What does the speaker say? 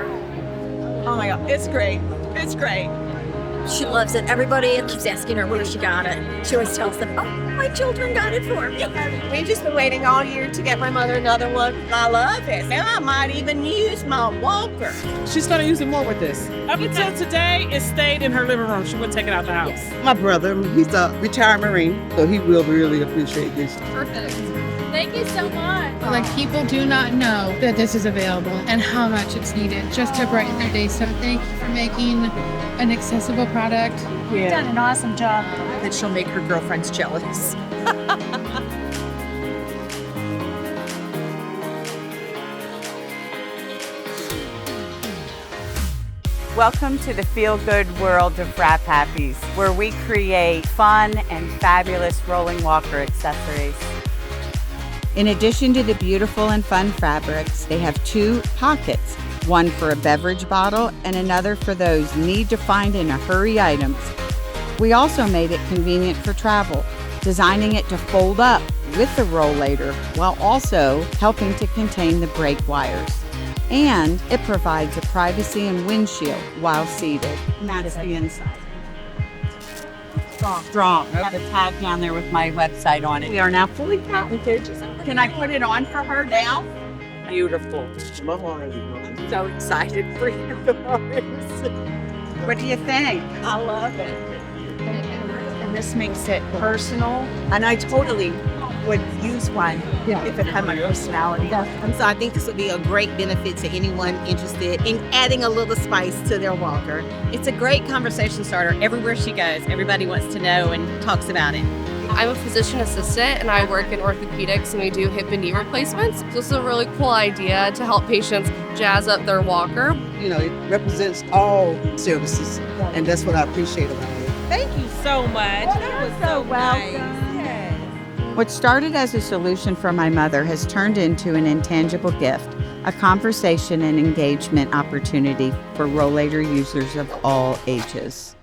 Oh my God, it's great. It's great. She loves it. Everybody keeps asking her where she got it. She always tells them, "Oh, my children got it for me." We've just been waiting all year to get my mother another one. I love it. And I might even use my walker. She's going to use it more with this. Up until today, it stayed in her living room. She wouldn't take it out the house. My brother, he's a retired Marine, so he will really appreciate this. Perfect. Thank you so much. Like, people do not know that this is available and how much it's needed just to brighten their day. So thank you for making an accessible product. You've done an awesome job. That she'll make her girlfriends jealous. Welcome to the feel-good world of WrapHapeez, where we create fun and fabulous rolling walker accessories. In addition to the beautiful and fun fabrics, they have 2 pockets, one for a beverage bottle and another for those need-to-find-in-a-hurry items. We also made it convenient for travel, designing it to fold up with the rollator while also helping to contain the brake wires. And it provides a privacy and windshield while seated. And that is the inside. Strong. I have a tag down there with my website on it. We are now fully patented. Can I put it on for her now? Beautiful. I'm so excited for you guys. What do you think? I love it. And this makes it personal. And I totally would use one if it had my personality. And so I think this would be a great benefit to anyone interested in adding a little spice to their walker. It's a great conversation starter. Everywhere she goes, everybody wants to know and talks about it. I'm a physician assistant and I work in orthopedics and we do hip and knee replacements. So it's a really cool idea to help patients jazz up their walker. You know, it represents all services, and that's what I appreciate about it. Thank you so much. That was so welcome. What started as a solution for my mother has turned into an intangible gift, a conversation and engagement opportunity for rollator users of all ages.